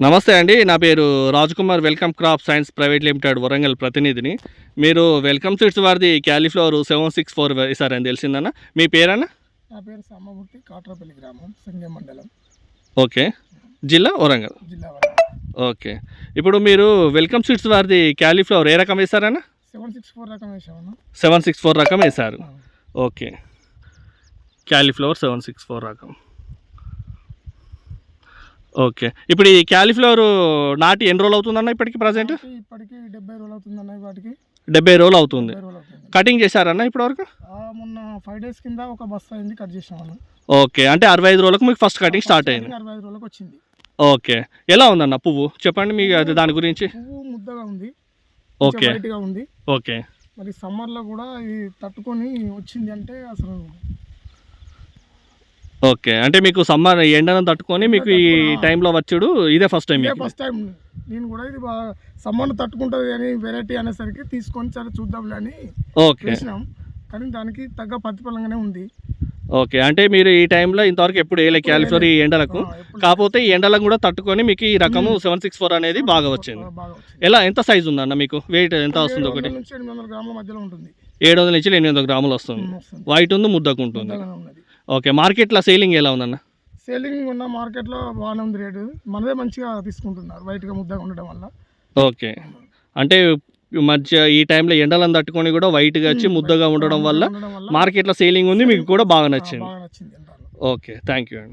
నమస్తే అండి. నా పేరు Rajkumar Welcome Crop Science Private Limited Warangal ప్రతినిధిని. మీరు వెల్కమ్ సీడ్స్ వారిది క్యాలీఫ్లవర్ 764 వేశారని తెలిసిందన్న. మీ పేరన్న? నా పేరు సామమూర్తి, కాట్రపల్లి గ్రామం, సింగం మండలం. ఓకే. జిల్లా వరంగల్. జిల్లా వరంగల్. ఓకే. ఇప్పుడు మీరు వెల్కమ్ సీడ్స్ వారిది క్యాలీఫ్లవర్ ఏ రకం వేశారన్న? 764 రకం వేసామన్నా. 764 రకం వేశారు. ఓకే. క్యాలీఫ్లవర్ 764 రకం. ఓకే. ఇప్పుడు ఈ క్యాలీఫ్లవర్ నాటి ఎన్ని రోజులు అవుతుందన్న ఇప్పటికి ప్రజెంట్? ఇప్పటికి 70 రోజులు అవుతుందన్న. వాటికి 70 రోజులు అవుతుంది. 70 రోజులు అవుతుంది. కటింగ్ చేశారన్న ఇప్పటివరకు? మొన్న 5 days కింద ఒక బస్తా అయింది, కట్ చేసామన్న. ఓకే. అంటే 65 రోజులకు మీకు ఫస్ట్ కటింగ్ స్టార్ట్ అయింది. 65 రోజులకు వచ్చింది. ఓకే. ఎలా ఉందన్న పువ్వు చెప్పండి మీకు అది దాని గురించి? పువ్వు ముద్దగా ఉంది, ఓకే. వైట్గా ఉంది. ఓకే. మరి సమ్మర్లో కూడా ఇది తట్టుకొని వచ్చింది అంటే అసలు. ఓకే. అంటే మీకు సమ్మర్ ఎండను తట్టుకొని మీకు ఈ టైంలో వచ్చుడు ఇదే ఫస్ట్ టైం? First time. నేను కూడా ఇది సమ్మర్ను తట్టుకుంటుంది అని వెరైటీ అనేసరికి తీసుకొని సరే చూద్దాంలే అని వేసినాం. కానీ దానికి తగ్గ ప్రతిఫలంగానే ఉంది. ఓకే. అంటే మీరు ఈ టైంలో ఇంతవరకు ఎప్పుడు వేయలే క్యాలీఫ్లవర్ ఈ ఎండలకు, కాకపోతే ఈ ఎండలకు కూడా తట్టుకొని మీకు ఈ రకము 764 అనేది బాగా వచ్చింది. ఎలా ఎంత సైజు ఉందన్న మీకు? వెయిట్ ఎంత వస్తుంది? ఒకటి 700 గ్రాముల మధ్యలో ఉంటుంది. 700 నుంచి 800 గ్రాములు వస్తుంది. వైట్ ఉంది, ముద్దకు ఉంటుంది. ఓకే. మార్కెట్లో సేలింగ్ ఎలా ఉందన్న? సేలింగ్ ఉన్న మార్కెట్లో బాగానే ఉంది రేటు. మనదే మంచిగా తీసుకుంటున్నారు వైట్గా ముద్దగా ఉండడం వల్ల. ఓకే. అంటే మధ్య ఈ టైంలో ఎండలను తట్టుకొని కూడా వైట్గా వచ్చి ముద్దగా ఉండడం వల్ల మార్కెట్లో సేలింగ్ ఉంది, మీకు కూడా బాగా నచ్చింది. బాగా నచ్చింది. ఓకే. థ్యాంక్ యూ అండి.